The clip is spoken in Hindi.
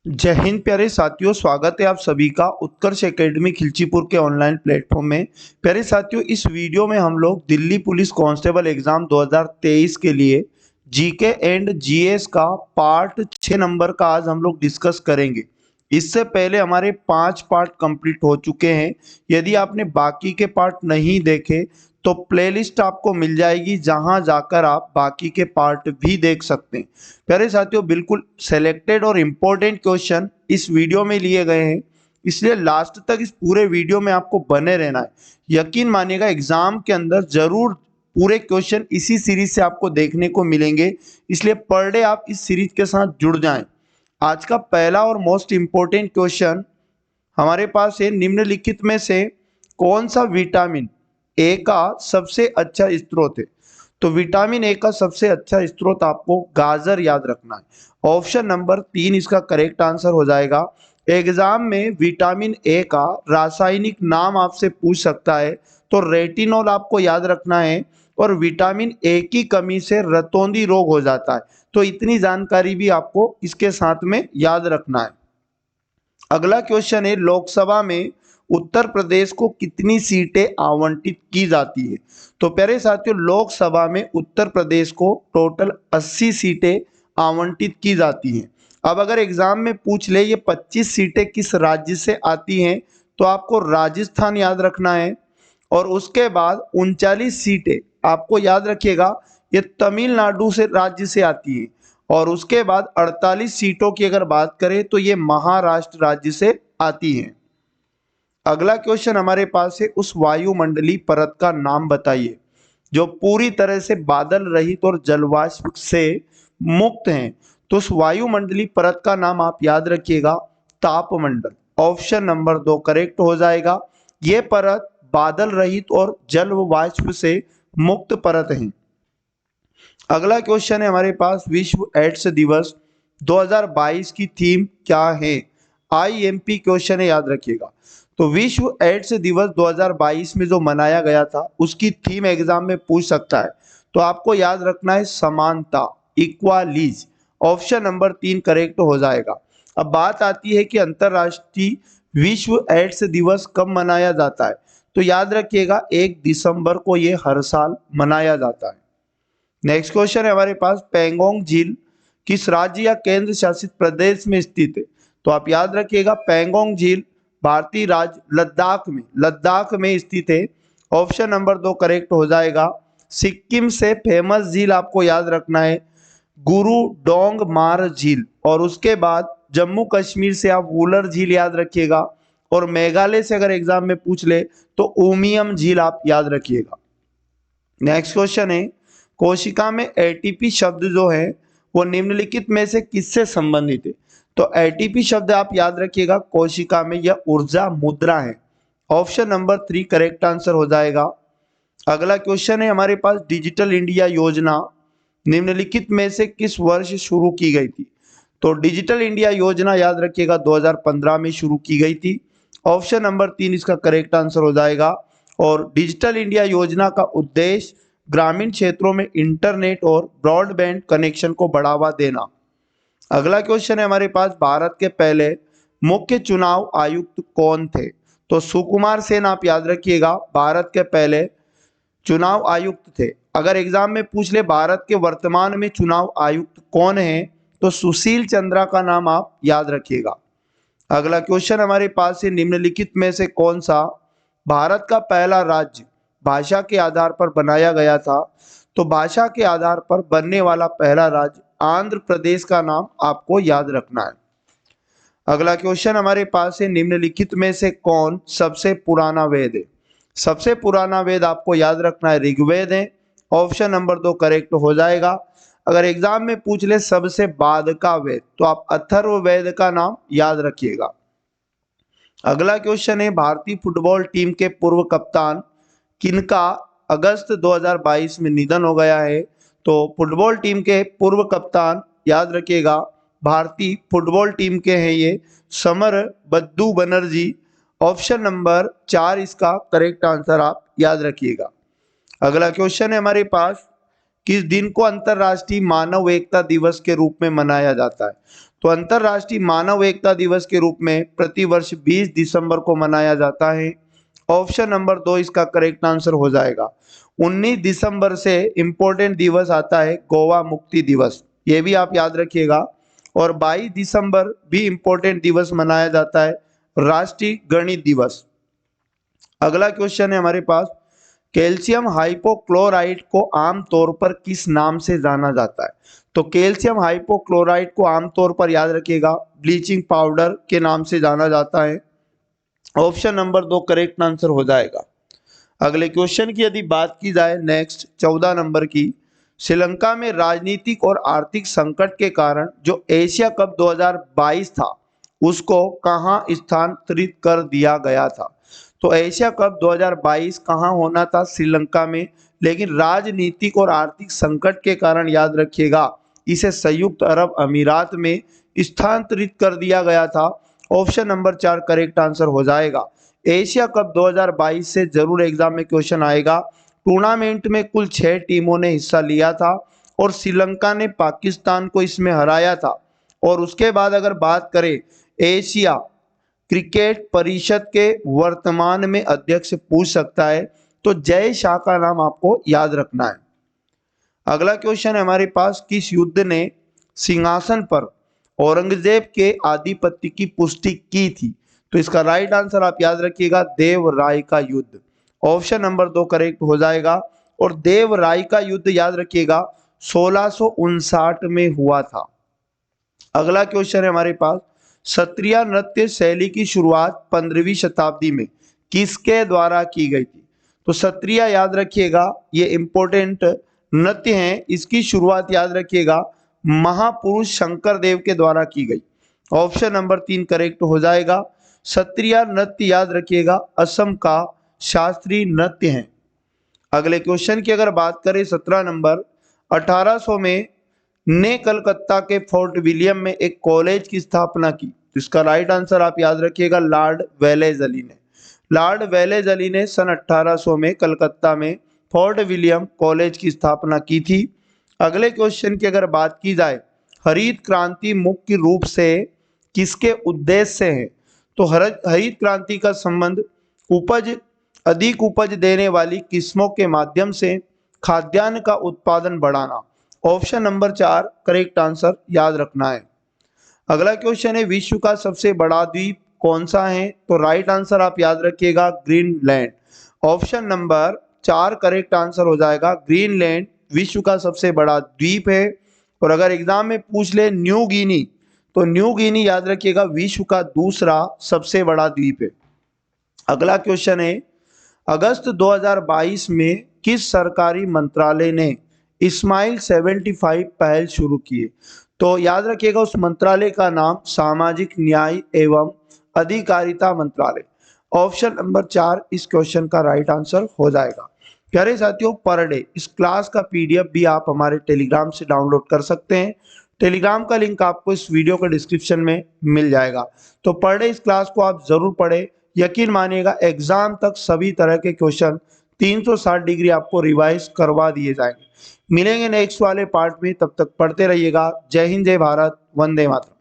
जय हिंद प्यारे साथियों, स्वागत है आप सभी का उत्कर्ष एकेडमी खिलचीपुर के ऑनलाइन प्लेटफॉर्म में। प्यारे साथियों, इस वीडियो में हम लोग दिल्ली पुलिस कांस्टेबल एग्जाम 2023 के लिए जीके एंड जीएस का पार्ट 6 नंबर का आज हम लोग डिस्कस करेंगे। इससे पहले हमारे 5 पार्ट कंप्लीट हो चुके हैं। यदि आपने बाकी के पार्ट नहीं देखे तो प्लेलिस्ट आपको मिल जाएगी, जहां जाकर आप बाकी के पार्ट भी देख सकते हैं। प्यारे साथियों, बिल्कुल सेलेक्टेड और इम्पोर्टेंट क्वेश्चन इस वीडियो में लिए गए हैं, इसलिए लास्ट तक इस पूरे वीडियो में आपको बने रहना है। यकीन मानिएगा, एग्जाम के अंदर जरूर पूरे क्वेश्चन इसी सीरीज से आपको देखने को मिलेंगे, इसलिए पर डे आप इस सीरीज के साथ जुड़ जाएं। आज का पहला और मोस्ट इम्पोर्टेंट क्वेश्चन हमारे पास है, निम्नलिखित में से कौन सा विटामिन ए का सबसे अच्छा स्रोत है? तो विटामिन ए का सबसे अच्छा स्रोत आपको गाजर याद रखना है। ऑप्शन नंबर 3 इसका करेक्ट आंसर हो जाएगा। एग्जाम में विटामिन ए का रासायनिक नाम आपसे पूछ सकता है, तो रेटिनॉल आपको याद रखना है। और विटामिन ए की कमी से रतौंधी रोग हो जाता है, तो इतनी जानकारी भी आपको इसके साथ में याद रखना है। अगला क्वेश्चन है, लोकसभा में उत्तर प्रदेश को कितनी सीटें आवंटित की जाती है? तो प्यारे साथियों, लोकसभा में उत्तर प्रदेश को टोटल 80 सीटें आवंटित की जाती हैं। अब अगर एग्जाम में पूछ ले ये 25 सीटें किस राज्य से आती हैं, तो आपको राजस्थान याद रखना है। और उसके बाद 39 सीटें आपको याद रखिएगा, ये तमिलनाडु से राज्य से आती है। और उसके बाद 48 सीटों की अगर बात करें तो ये महाराष्ट्र राज्य से आती हैं। अगला क्वेश्चन हमारे पास है, उस वायुमंडलीय परत का नाम बताइए जो पूरी तरह से बादल रहित और जलवाष्प से मुक्त हैं। तो उस वायुमंडलीय परत का नाम आप याद रखिएगा, तापमंडल। ऑप्शन नंबर 2 करेक्ट हो जाएगा। ये परत बादल रहित और जल वाष्प से मुक्त परत है। अगला क्वेश्चन है हमारे पास, विश्व एड्स दिवस 2022 की थीम क्या है? आईएमपी क्वेश्चन है, याद रखिएगा। तो विश्व एड्स दिवस 2022 में जो मनाया गया था उसकी थीम एग्जाम में पूछ सकता है, तो आपको याद रखना है समानता, इक्वालिज। ऑप्शन नंबर 3 करेक्ट हो जाएगा। अब बात आती है कि अंतरराष्ट्रीय विश्व एड्स दिवस कब मनाया जाता है? तो याद रखिएगा 1 दिसंबर को ये हर साल मनाया जाता है। नेक्स्ट क्वेश्चन है हमारे पास, पैंगोंग झील किस राज्य या केंद्र शासित प्रदेश में स्थित है? तो आप याद रखिएगा, पैंगोंग झील भारतीय राज्य लद्दाख में स्थित है। ऑप्शन नंबर 2 करेक्ट हो जाएगा। सिक्किम से फेमस झील आपको याद रखना है, गुरु डोंग मार झील। और उसके बाद जम्मू कश्मीर से आप वुलर झील याद रखिएगा। और मेघालय से अगर एग्जाम में पूछ ले तो उमियम झील आप याद रखिएगा। नेक्स्ट क्वेश्चन है, कोशिका में एटीपी शब्द जो है वो निम्नलिखित में से किससे संबंधित है? तो एटीपी शब्द आप याद रखिएगा, कोशिका में यह ऊर्जा मुद्रा है। ऑप्शन नंबर 3 करेक्ट आंसर हो जाएगा। अगला क्वेश्चन है हमारे पास, डिजिटल इंडिया योजना निम्नलिखित में से किस वर्ष शुरू की गई थी? तो डिजिटल इंडिया योजना याद रखिएगा 2015 में शुरू की गई थी। ऑप्शन नंबर 3 इसका करेक्ट आंसर हो जाएगा। और डिजिटल इंडिया योजना का उद्देश्य ग्रामीण क्षेत्रों में इंटरनेट और ब्रॉडबैंड कनेक्शन को बढ़ावा देना। अगला क्वेश्चन है हमारे पास, भारत के पहले मुख्य चुनाव आयुक्त कौन थे? तो सुकुमार सेन आप याद रखिएगा, भारत के पहले चुनाव आयुक्त थे। अगर एग्जाम में पूछ ले भारत के वर्तमान में चुनाव आयुक्त कौन है, तो सुशील चंद्रा का नाम आप याद रखिएगा। अगला क्वेश्चन हमारे पास है, निम्नलिखित में से कौन सा भारत का पहला राज्य भाषा के आधार पर बनाया गया था? तो भाषा के आधार पर बनने वाला पहला राज्य आंध्र प्रदेश का नाम आपको याद रखना है। अगला क्वेश्चन हमारे पास है, निम्नलिखित में से कौन सबसे पुराना वेद है? सबसे पुराना वेद आपको याद रखना है ऋग्वेद है। ऑप्शन नंबर 2 करेक्ट हो जाएगा। अगर एग्जाम में पूछ ले सबसे बाद का वेद, तो आप अथर्ववेद का नाम याद रखिएगा। अगला क्वेश्चन है, भारतीय फुटबॉल टीम के पूर्व कप्तान किनका अगस्त 2022 में निधन हो गया है? तो फुटबॉल टीम के पूर्व कप्तान याद रखिएगा, भारतीय फुटबॉल टीम के हैं ये, समर बद्दू बनर्जी। ऑप्शन नंबर 4 इसका करेक्ट आंसर आप याद रखिएगा। अगला क्वेश्चन है हमारे पास, किस दिन को अंतर्राष्ट्रीय मानव एकता दिवस के रूप में मनाया जाता है? तो अंतर्राष्ट्रीय मानव एकता दिवस के रूप में प्रतिवर्ष 20 दिसंबर को मनाया जाता है। ऑप्शन नंबर 2 इसका करेक्ट आंसर हो जाएगा। 19 दिसंबर से इंपॉर्टेंट दिवस आता है गोवा मुक्ति दिवस, ये भी आप याद रखिएगा। और 22 दिसंबर भी इंपॉर्टेंट दिवस मनाया जाता है राष्ट्रीय गणित दिवस। अगला क्वेश्चन है हमारे पास, कैल्शियम हाइपोक्लोराइट को आमतौर पर किस नाम से जाना जाता है? तो कैल्शियम हाइपोक्लोराइट को आमतौर पर याद रखिएगा ब्लीचिंग पाउडर के नाम से जाना जाता है। ऑप्शन नंबर 2 करेक्ट आंसर हो जाएगा। अगले क्वेश्चन की यदि बात की जाए नेक्स्ट 14 नंबर की, श्रीलंका में राजनीतिक और आर्थिक संकट के कारण जो एशिया कप 2022 था उसको कहां स्थानांतरित कर दिया गया था? तो एशिया कप 2022 कहां होना था? श्रीलंका में, लेकिन राजनीतिक और आर्थिक संकट के कारण याद रखिएगा इसे संयुक्त अरब अमीरात में स्थानांतरित कर दिया गया था। ऑप्शन नंबर 4 करेक्ट आंसर हो जाएगा। एशिया कप 2022 से जरूर एग्जाम में क्वेश्चन आएगा। टूर्नामेंट में कुल 6 टीमों ने हिस्सा लिया था और श्रीलंका ने पाकिस्तान को इसमें हराया था। और उसके बाद अगर बात करें एशिया क्रिकेट परिषद के वर्तमान में अध्यक्ष पूछ सकता है तो जय शाह का नाम आपको याद रखना है। अगला क्वेश्चन है हमारे पास, किस युद्ध ने सिंहासन पर औरंगजेब के आधिपत्य की पुष्टि की थी? तो इसका राइट आंसर आप याद रखिएगा देवराय का युद्ध। ऑप्शन नंबर 2 करेक्ट हो जाएगा। और देवराय का युद्ध याद रखिएगा 1659 में हुआ था। अगला क्वेश्चन है हमारे पास, सत्रिया नृत्य शैली की शुरुआत 15वीं शताब्दी में किसके द्वारा की गई थी? तो सत्रिया याद रखिएगा ये इंपॉर्टेंट नृत्य है, इसकी शुरुआत याद रखिएगा महापुरुष शंकर देव के द्वारा की गई। ऑप्शन नंबर 3 करेक्ट हो जाएगा। सत्रिया नृत्य याद रखिएगा असम का शास्त्रीय नृत्य है। अगले क्वेश्चन की अगर बात करें 17 नंबर, 1800 में ने कलकत्ता के फोर्ट विलियम में एक कॉलेज की स्थापना की। तो इसका राइट आंसर आप याद रखिएगा लॉर्ड वेलेजली ने। लॉर्ड वेलेजली ने सन 1800 में कलकत्ता में फोर्ट विलियम कॉलेज की स्थापना की थी। अगले क्वेश्चन की अगर बात की जाए, हरित क्रांति मुख्य रूप से किसके उद्देश्य से है? तो हरित क्रांति का संबंध अधिक उपज देने वाली किस्मों के माध्यम से खाद्यान्न का उत्पादन बढ़ाना। ऑप्शन नंबर 4 करेक्ट आंसर याद रखना है। अगला क्वेश्चन है, विश्व का सबसे बड़ा द्वीप कौन सा है? तो राइट आंसर आप याद रखिएगा Greenland. Option number 4 correct answer हो जाएगा। ग्रीनलैंड विश्व का सबसे बड़ा द्वीप है। और अगर एग्जाम में पूछ ले न्यू गिनी, तो न्यू गिनी याद रखिएगा विश्व का दूसरा सबसे बड़ा द्वीप है। अगला क्वेश्चन है, अगस्त 2022 में किस सरकारी मंत्रालय ने इस्माइल 75 पहल शुरू किए? तो याद रखिएगा उस मंत्रालय का नाम सामाजिक न्याय एवं अधिकारिता मंत्रालय। ऑप्शन नंबर 4 इस क्वेश्चन का राइट आंसर हो जाएगा। प्यारे साथियों, पर डे इस क्लास का पीडीएफ भी आप हमारे टेलीग्राम से डाउनलोड कर सकते हैं। टेलीग्राम का लिंक आपको इस वीडियो के डिस्क्रिप्शन में मिल जाएगा। तो पर डे इस क्लास को आप जरूर पढ़ें। यकीन मानिएगा एग्जाम तक सभी तरह के क्वेश्चन 360 डिग्री आपको रिवाइज करवा दिए जाएंगे। मिलेंगे नेक्स्ट वाले पार्ट में, तब तक पढ़ते रहिएगा। जय हिंद, जय भारत, वंदे मातरम।